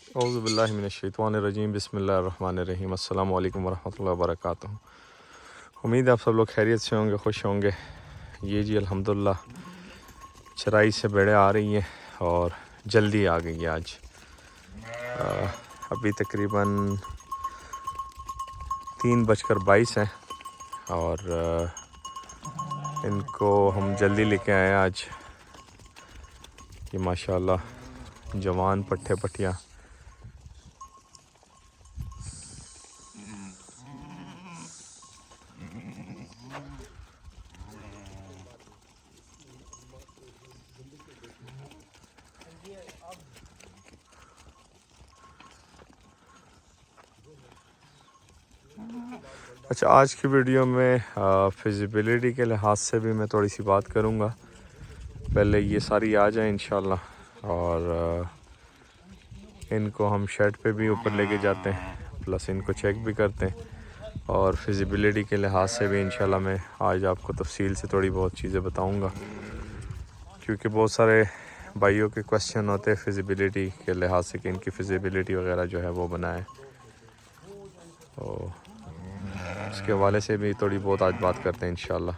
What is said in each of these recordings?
औज़ुबिल्लाहि मिनश्शैतानिर्रजीम बिस्मिल्लाहिर्रहमानिर्रहीम अस्सलामु अलैकुम वरहमतुल्लाहि वबरकातुहू। उम्मीद है आप सब लोग खैरियत से होंगे, खुश होंगे। ये जी अल्हम्दुलिल्लाह चराई से भेड़ें आ रही हैं और जल्दी आ गई है आज। अभी तकरीबन 3:22 हैं और इनको हम जल्दी लेके आए हैं आज। ये माशाल्लाह जवान पट्ठे पट्टियाँ। अच्छा, आज की वीडियो में फिजिबिलिटी के लिहाज से भी मैं थोड़ी सी बात करूँगा। पहले ये सारी आ जाए इंशाल्लाह और इनको हम शेड पे भी ऊपर लेके जाते हैं, प्लस इनको चेक भी करते हैं और फिजिबिलिटी के लिहाज से भी इंशाल्लाह मैं आज आपको तफसील से थोड़ी बहुत चीज़ें बताऊँगा, क्योंकि बहुत सारे भाइयों के क्वेश्चन होते हैं फिजिबिलिटी के लिहाज से कि इनकी फिजिबिलिटी वगैरह जो है वो बनाए। तो उसके हवाले से भी थोड़ी बहुत आज बात करते हैं इंशाल्लाह।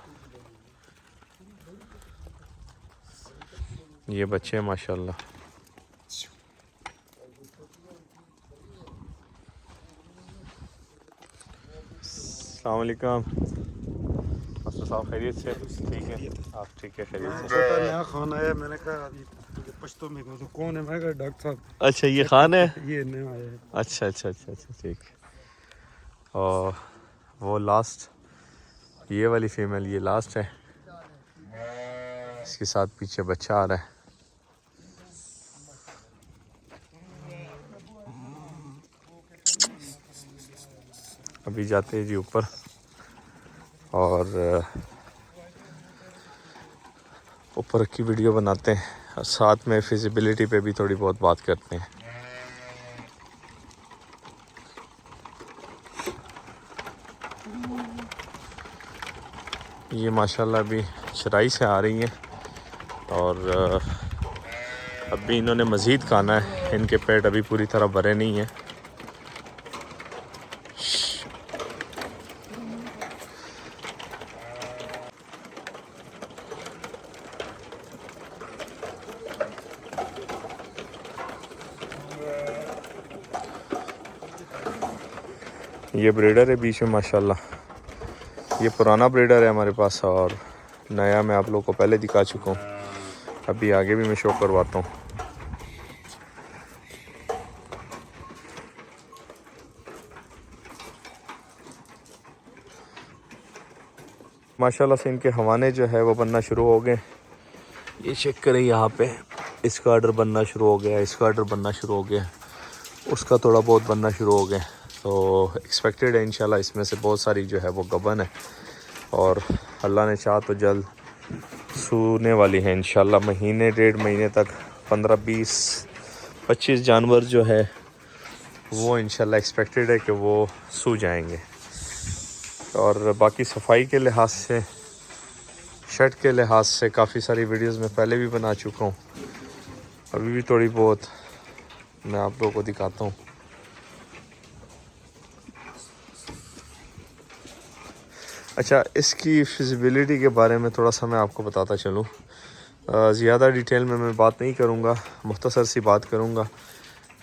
ये बच्चे हैं माशाल्लाह। अस्सलाम वालेकुम। मास्टर साहब खैरियत से? ठीक है, आप ठीक है? खैरियत से? नया खान आया, मैंने कहा अभी पश्तो में तो कौन है? मैं कहा डॉक्टर साहब। अच्छा, ये खान है? ये नया आया है। अच्छा अच्छा अच्छा अच्छा, ठीक। और वो लास्ट, ये वाली फीमेल ये लास्ट है, इसके साथ पीछे बच्चा आ रहा है। अभी जाते हैं जी ऊपर और ऊपर की वीडियो बनाते हैं और साथ में फिजिबिलिटी पे भी थोड़ी बहुत बात करते हैं। ये माशाल्लाह अभी चराई से आ रही हैं और अभी इन्होंने मज़ीद खाना है, इनके पेट अभी पूरी तरह भरे नहीं हैं। ये ब्रीडर है बीच में माशाल्लाह, ये पुराना ब्रीडर है हमारे पास और नया मैं आप लोगों को पहले दिखा चुका हूँ। अभी आगे भी मैं शो करवाता हूँ। माशाल्लाह से इनके हवाने जो है वो बनना शुरू हो गए। ये चेक करें, यहाँ पे इसका ऑर्डर बनना शुरू हो गया, इसका ऑर्डर बनना शुरू हो गया, उसका थोड़ा बहुत बनना शुरू हो गया। तो एक्सपेक्टेड है इंशाल्लाह इसमें से बहुत सारी जो है वो गबन है और अल्लाह ने चाहा तो जल्द सूने वाली है इंशाल्लाह। महीने 1.5 महीने तक 15-20-25 जानवर जो है वो इंशाल्लाह एक्सपेक्टेड है कि वो सू जाएंगे। और बाकी सफाई के लिहाज से, शेड के लिहाज से काफ़ी सारी वीडियोस मैं पहले भी बना चुका हूँ, अभी भी थोड़ी बहुत मैं आप लोगों को दिखाता हूँ। अच्छा, इसकी फिजिबिलिटी के बारे में थोड़ा सा मैं आपको बताता चलूँ। ज़्यादा डिटेल में मैं बात नहीं करूँगा, मुख्तसर सी बात करूँगा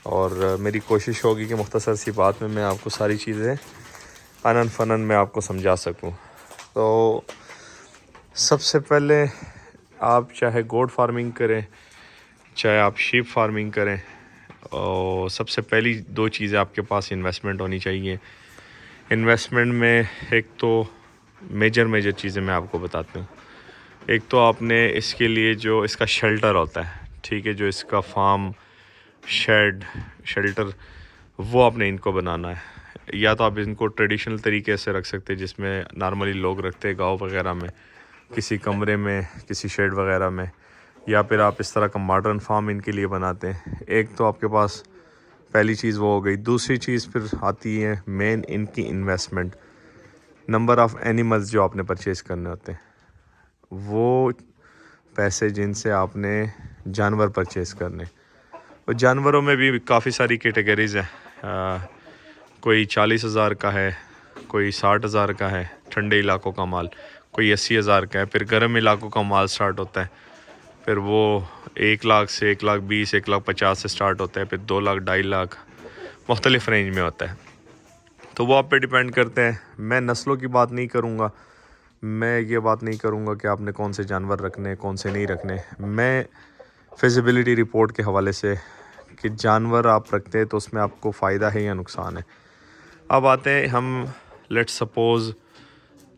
और मेरी कोशिश होगी कि मुख्तसर सी बात में मैं आपको सारी चीज़ें अनन फनन में आपको समझा सकूँ। तो सबसे पहले आप चाहे गोट फार्मिंग करें, चाहे आप शीप फार्मिंग करें, और सबसे पहली 2 चीज़ें आपके पास इन्वेस्टमेंट होनी चाहिए। इन्वेस्टमेंट में एक तो मेजर चीज़ें मैं आपको बताता हूँ। एक तो आपने इसके लिए जो इसका शेल्टर होता है, ठीक है, जो इसका फार्म शेल्टर वो आपने इनको बनाना है। या तो आप इनको ट्रेडिशनल तरीके से रख सकते हैं जिसमें नॉर्मली लोग रखते हैं गाँव वगैरह में, किसी कमरे में, किसी शेड वगैरह में, या फिर आप इस तरह का मॉडर्न फार्म इनके लिए बनाते हैं। एक तो आपके पास पहली चीज़ वो हो गई। दूसरी चीज़ फिर आती है मेन इनकी इन्वेस्टमेंट, नंबर ऑफ़ एनिमल्स जो आपने परचेज़ करने होते हैं, वो पैसे जिनसे आपने जानवर परचेज़ करने, और जानवरों में भी काफ़ी सारी कैटेगरीज़ हैं। कोई 40,000 का है, कोई 60,000 का है ठंडे इलाकों का माल, कोई 80,000 का है। फिर गर्म इलाकों का माल स्टार्ट होता है, फिर वो 1 लाख से 1,20,000 1,50,000 से स्टार्ट होता है, फिर 2 लाख 2.5 लाख मुख्तलिफ रेंज में होता है। तो वो आप पे डिपेंड करते हैं। मैं नस्लों की बात नहीं करूँगा, मैं ये बात नहीं करूँगा कि आपने कौन से जानवर रखने कौन से नहीं रखने। मैं फिजिबिलिटी रिपोर्ट के हवाले से कि जानवर आप रखते हैं तो उसमें आपको फ़ायदा है या नुकसान है। अब आते हैं हम लेट्स सपोज़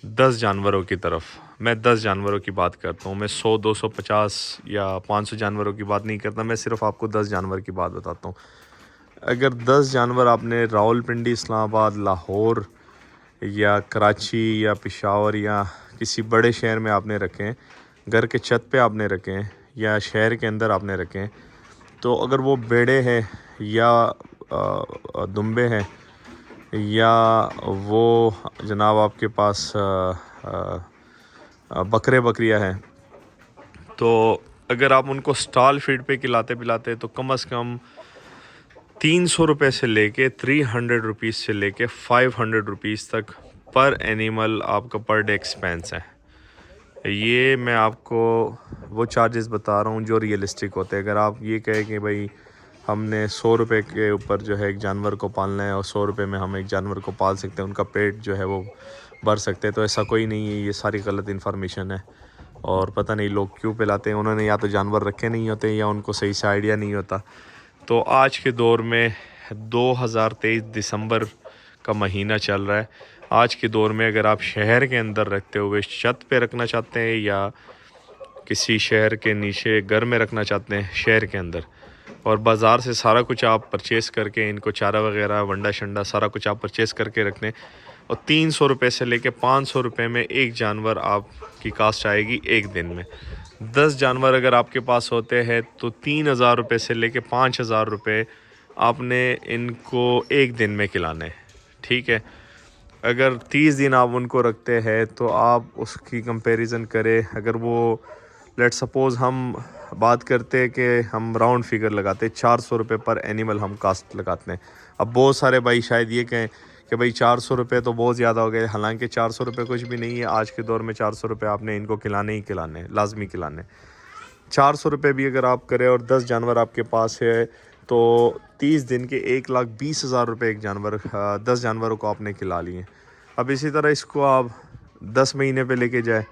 10 जानवरों की तरफ। मैं 10 जानवरों की बात करता हूँ, मैं 100 250 या 500 जानवरों की बात नहीं करता, मैं सिर्फ आपको 10 जानवर की बात बताता हूँ। अगर 10 जानवर आपने रावलपिंडी, इस्लामाबाद, लाहौर या कराची या पेशावर या किसी बड़े शहर में आपने रखे हैं, घर के छत पे आपने रखे हैं या शहर के अंदर आपने रखे हैं, तो अगर वो बेड़े हैं या दुम्बे हैं या वो जनाब आपके पास बकरे बकरियां हैं, तो अगर आप उनको स्टॉल फीड पे खिलाते पिलाते तो कम से कम 300 रुपये से लेके 300 रुपीज़ से लेके 500 रुपीज़ तक पर एनिमल आपका पर डे एक्सपेंस है। ये मैं आपको वो चार्जेस बता रहा हूँ जो रियलिस्टिक होते हैं। अगर आप ये कहें कि भाई हमने 100 रुपये के ऊपर जो है एक जानवर को पालना है और 100 रुपये में हम एक जानवर को पाल सकते हैं, उनका पेट जो है वो भर सकते हैं, तो ऐसा कोई नहीं है। ये सारी गलत इन्फॉर्मेशन है और पता नहीं लोग क्यों पिलाते हैं। उन्होंने या तो जानवर रखे नहीं होते या उनको सही से आइडिया नहीं होता। तो आज के दौर में 2023 दिसंबर का महीना चल रहा है। आज के दौर में अगर आप शहर के अंदर रखते हुए छत पे रखना चाहते हैं या किसी शहर के नीचे घर में रखना चाहते हैं शहर के अंदर, और बाज़ार से सारा कुछ आप परचेस करके इनको चारा वगैरह वंडा शंडा सारा कुछ आप परचेस करके रखते हैं, और 300 रुपये से लेके 500 रुपये में एक जानवर आपकी कास्ट आएगी एक दिन में। 10 जानवर अगर आपके पास होते हैं तो 3,000 रुपये से लेके 5,000 रुपये आपने इनको एक दिन में खिलाने, ठीक है। अगर 30 दिन आप उनको रखते हैं तो आप उसकी कंपैरिजन करें। अगर वो लेट सपोज़ हम बात करते हैं कि हम राउंड फिगर लगाते हैं 400 रुपये पर एनिमल हम कास्ट लगाते हैं। अब बहुत सारे भाई शायद ये कहें कि भाई 400 रुपये तो बहुत ज़्यादा हो गए, हालांकि 400 रुपये कुछ भी नहीं है। आज के दौर में 400 रुपये आपने इनको खिलाने ही खिलाने, लाजमी खिलाने। 400 रुपये भी अगर आप करें और 10 जानवर आपके पास है तो 30 दिन के 1,20,000 रुपये एक जानवर 10 जानवरों को आपने खिला लिए। अब इसी तरह इसको आप 10 महीने पे लेके जाए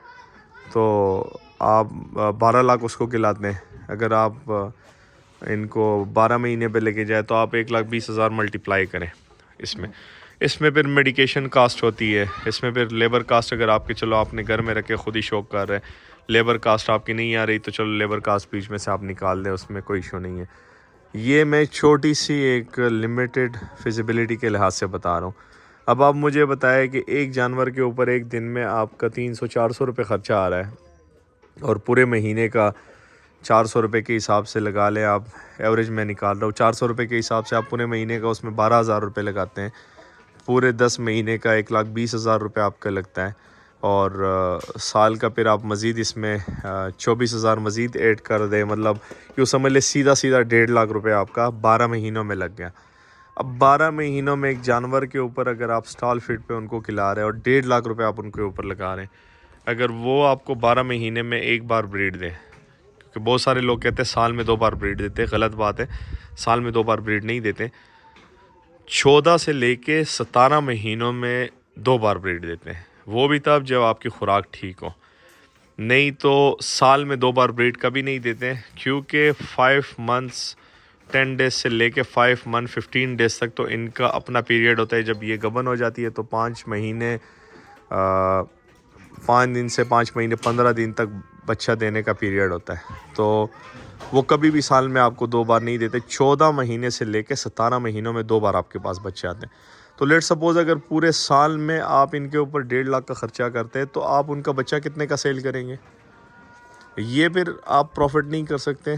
तो आप 12 लाख उसको खिलाते हैं। अगर आप इनको 12 महीने पे लेके जाए तो आप 1,20,000 मल्टीप्लाई करें इसमें फिर मेडिकेशन कास्ट होती है, इसमें फिर लेबर कास्ट। अगर आपके चलो आपने घर में रखे खुद ही शौक कर रहे हैं, लेबर कास्ट आपकी नहीं आ रही तो चलो लेबर कास्ट बीच में से आप निकाल दें, उसमें कोई इशू नहीं है। ये मैं छोटी सी एक लिमिटेड फिजिबिलिटी के लिहाज से बता रहा हूँ। अब आप मुझे बताएं कि एक जानवर के ऊपर एक दिन में आपका 300-400 रुपये ख़र्चा आ रहा है और पूरे महीने का 400 रुपये के हिसाब से लगा लें आप, एवरेज मैं निकाल रहा हूँ। 400 रुपये के हिसाब से आप पूरे महीने का उसमें 12,000 रुपये लगाते हैं, पूरे 10 महीने का 1,20,000 रुपये आपका लगता है। और साल का फिर आप मज़ीद इसमें 24,000 मज़ीद ऐड कर दें, मतलब यूँ समझ ले सीधा 1.5 लाख रुपये आपका 12 महीनों में लग गया। अब 12 महीनों में एक जानवर के ऊपर अगर आप स्टॉल फीड पे उनको खिला रहे हैं और 1.5 लाख रुपये आप उनके ऊपर लगा रहे हैं, अगर वो आपको 12 महीने में एक बार ब्रीड दें, क्योंकि बहुत सारे लोग कहते हैं साल में 2 बार ब्रीड देते हैं, गलत बात है। साल में 2 बार ब्रीड नहीं देते, 14 से लेके 17 महीनों में 2 बार ब्रीड देते हैं, वो भी तब जब आपकी खुराक ठीक हो। नहीं तो साल में 2 बार ब्रीड कभी नहीं देते, क्योंकि 5 मंथ्स 10 डेज से लेके 5 मंथ 15 डेज तक तो इनका अपना पीरियड होता है। जब ये गबन हो जाती है तो 5 महीने 5 दिन से 5 महीने 15 दिन तक बच्चा देने का पीरियड होता है। तो वो कभी भी साल में आपको 2 बार नहीं देते। 14 महीने से लेके 17 महीनों में 2 बार आपके पास बच्चे आते हैं। तो लेट सपोज़ अगर पूरे साल में आप इनके ऊपर 1.5 लाख का ख़र्चा करते हैं तो आप उनका बच्चा कितने का सेल करेंगे? ये फिर आप प्रॉफिट नहीं कर सकते,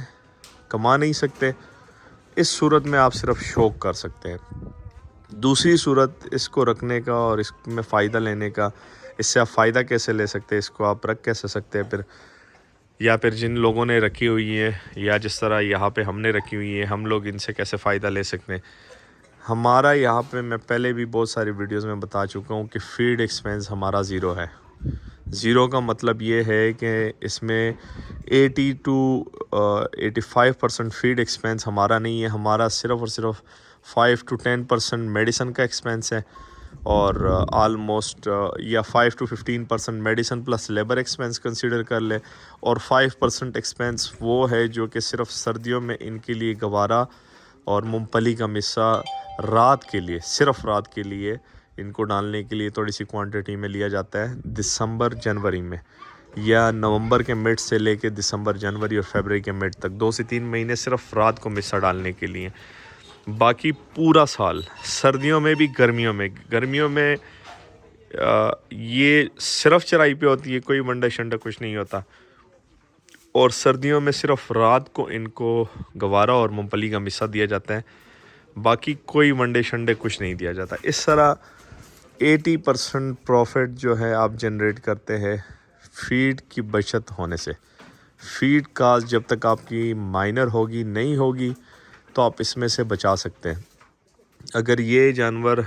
कमा नहीं सकते। इस सूरत में आप सिर्फ शौक़ कर सकते हैं। दूसरी सूरत इसको रखने का और इसमें फ़ायदा लेने का, इससे आप फ़ायदा कैसे ले सकते हैं, इसको आप रख कैसे सकते हैं, फिर या फिर जिन लोगों ने रखी हुई है या जिस तरह यहाँ पे हमने रखी हुई है, हम लोग इनसे कैसे फ़ायदा ले सकते हैं। हमारा यहाँ पे मैं पहले भी बहुत सारी वीडियोस में बता चुका हूँ कि फ़ीड एक्सपेंस हमारा ज़ीरो है। ज़ीरो का मतलब ये है कि इसमें 80 to 85% फ़ीड एक्सपेंस हमारा नहीं है। हमारा सिर्फ़ और सिर्फ 5 to 10% मेडिसिन का एक्सपेंस है और आलमोस्ट या 5 to 15% medicine plus labour expense consider कर ले, और 5% एक्सपेंस वो है जो कि सिर्फ सर्दियों में इनके लिए गवारा और मूंगफली का मिस्सा रात के लिए, सिर्फ रात के लिए इनको डालने के लिए थोड़ी सी क्वांटिटी में लिया जाता है दिसंबर जनवरी में, या नवंबर के मिड से लेके दिसंबर जनवरी और फरवरी के मिड तक 2 से 3 महीने सिर्फ रात को मिस्सा डालने के लिए। बाकी पूरा साल सर्दियों में भी गर्मियों में ये सिर्फ चराई पे होती है, कोई वंडा शंडा कुछ नहीं होता। और सर्दियों में सिर्फ रात को इनको गवारा और मूंगफली का मिस्सा दिया जाता है, बाकी कोई वंडे शंडे कुछ नहीं दिया जाता। इस तरह 80% प्रॉफिट जो है आप जनरेट करते हैं फीड की बचत होने से। फीड कास्ट जब तक आपकी माइनर होगी नहीं होगी तो आप इसमें से बचा सकते हैं। अगर ये जानवर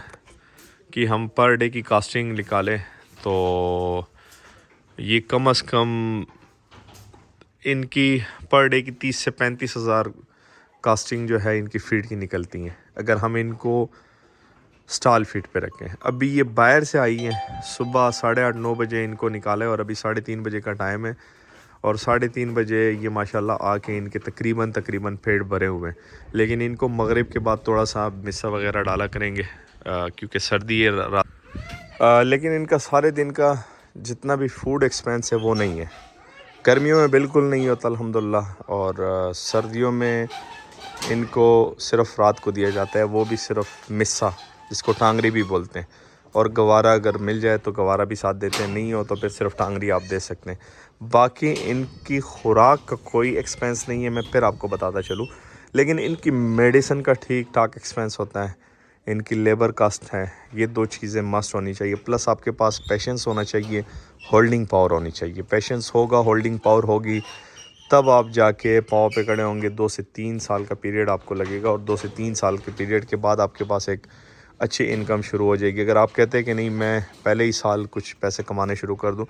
की हम पर डे की कास्टिंग निकालें तो ये कम से कम इनकी पर डे की 30 से 35 हज़ार कास्टिंग जो है इनकी फीड की निकलती हैं, अगर हम इनको स्टॉल फीड पे रखें। अभी ये बाहर से आई हैं, सुबह 8:30-9 बजे इनको निकाले और अभी 3:30 बजे का टाइम है, और 3:30 बजे ये माशाल्लाह आके इनके तकरीबन पेट भरे हुए हैं। लेकिन इनको मगरिब के बाद थोड़ा सा मिस्सा वगैरह डाला करेंगे क्योंकि सर्दी है रात। लेकिन इनका सारे दिन का जितना भी फूड एक्सपेंस है वो नहीं है। गर्मियों में बिल्कुल नहीं होता अल्हम्दुलिल्लाह, और सर्दियों में इनको सिर्फ रात को दिया जाता है, वो भी सिर्फ मिस्सा जिसको टांगरी भी बोलते हैं, और गवारा अगर मिल जाए तो गवारा भी साथ देते हैं, नहीं हो तो फिर सिर्फ टांगरी आप दे सकते हैं। बाकी इनकी खुराक का कोई एक्सपेंस नहीं है, मैं फिर आपको बताता चलूँ। लेकिन इनकी मेडिसिन का ठीक ठाक एक्सपेंस होता है, इनकी लेबर कास्ट है, ये 2 चीज़ें मस्ट होनी चाहिए। प्लस आपके पास पेशेंस होना चाहिए, होल्डिंग पावर होनी चाहिए। पेशेंस होगा, होल्डिंग पावर होगी, तब आप जाके पाँव पे खड़े होंगे। 2 से 3 साल का पीरियड आपको लगेगा, और 2 से 3 साल के पीरियड के बाद आपके पास एक अच्छी इनकम शुरू हो जाएगी। अगर आप कहते हैं कि नहीं मैं पहले ही साल कुछ पैसे कमाने शुरू कर दूं,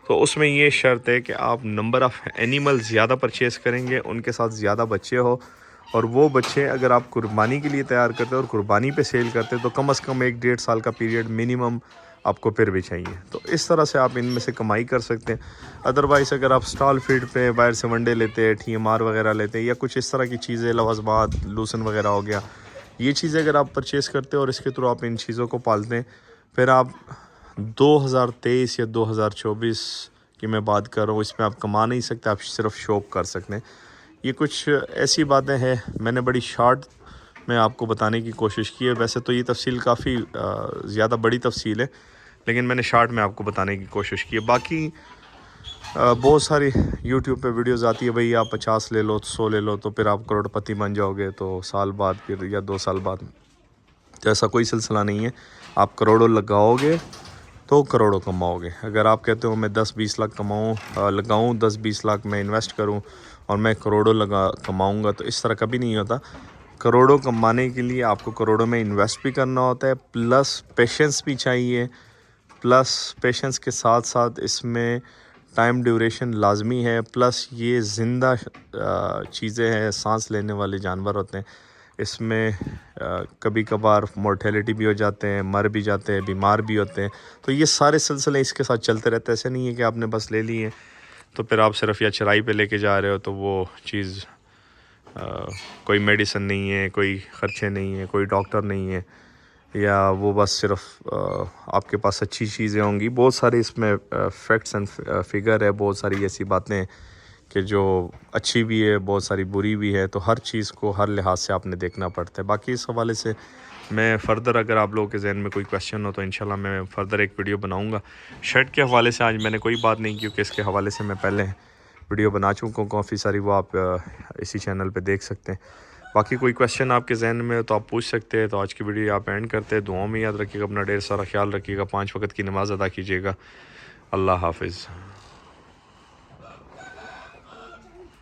तो उसमें ये शर्त है कि आप नंबर ऑफ़ एनिमल ज़्यादा परचेज़ करेंगे, उनके साथ ज़्यादा बच्चे हो, और वो बच्चे अगर आप कुर्बानी के लिए तैयार करते हो और कुर्बानी पे सेल करते हो तो कम से कम 1-1.5 साल का पीरियड मिनिमम आपको फिर भी चाहिए। तो इस तरह से आप इनमें से कमाई कर सकते हैं। अदरवाइज़ अगर आप स्टॉल फीड पे बाहर से वनडे लेते हैं, TMR वगैरह लेते हैं, या कुछ इस तरह की चीज़ें, लवाजमात, लूसन वगैरह हो गया, ये चीज़ें अगर आप परचेज़ करते हो और इसके थ्रू आप इन चीज़ों को पालते हैं, फिर आप 2023 या 2024 की मैं बात कर रहा हूँ, इसमें आप कमा नहीं सकते, आप सिर्फ शौक कर सकते हैं। ये कुछ ऐसी बातें हैं, मैंने बड़ी शॉर्ट में आपको बताने की कोशिश की है। वैसे तो ये तफसील काफ़ी ज़्यादा बड़ी तफसील है, लेकिन मैंने शॉर्ट में आपको बताने की कोशिश की है। बाकी बहुत सारी YouTube पे वीडियोस आती है, भाई आप 50 ले लो, 100 ले लो तो फिर आप करोड़पति बन जाओगे, तो साल बाद फिर या 2 साल बाद। तो ऐसा कोई सिलसिला नहीं है, आप करोड़ों लगाओगे तो करोड़ों कमाओगे। अगर आप कहते हो मैं 10-20 लाख लगाऊँ 10-20 लाख मैं इन्वेस्ट करूँ और मैं करोड़ों कमाऊँगा, तो इस तरह कभी नहीं होता। करोड़ों कमाने के लिए आपको करोड़ों में इन्वेस्ट भी करना होता है, प्लस पेशेंस भी चाहिए, प्लस पेशेंस के साथ साथ इसमें टाइम ड्यूरेशन लाजमी है, प्लस ये ज़िंदा चीज़ें हैं, सांस लेने वाले जानवर होते हैं। इसमें कभी कभार मोर्टेलिटी भी हो जाते हैं, मर भी जाते हैं, बीमार भी होते हैं। तो ये सारे सिलसिले इसके साथ चलते रहते हैं। ऐसे नहीं है कि आपने बस ले ली है तो फिर आप सिर्फ या चराई पे लेके जा रहे हो तो वो चीज़ कोई मेडिसिन नहीं है, कोई ख़र्चे नहीं है, कोई डॉक्टर नहीं है, या वो बस सिर्फ आपके पास अच्छी चीज़ें होंगी। बहुत सारे इसमें फैक्ट्स एंड फिगर है, बहुत सारी ऐसी बातें कि जो अच्छी भी है, बहुत सारी बुरी भी है। तो हर चीज़ को हर लिहाज से आपने देखना पड़ता है। बाकी इस हवाले से मैं फ़र्दर, अगर आप लोगों के जहन में कोई क्वेश्चन हो तो इंशाल्लाह मैं फ़र्दर एक वीडियो बनाऊंगा। शर्ट के हवाले से आज मैंने कोई बात नहीं की क्योंकि इसके हवाले से मैं पहले वीडियो बना चुका हूँ काफ़ी सारी, वो आप इसी चैनल पे देख सकते हैं। बाकी कोई क्वेश्चन आपके जहन में हो तो आप पूछ सकते हैं। तो आज की वीडियो आप एंड करते हैं। दुआओं में याद रखिएगा, अपना ढेर सारा ख्याल रखिएगा, 5 वक्त की नमाज़ अदा कीजिएगा। अल्लाह हाफिज़।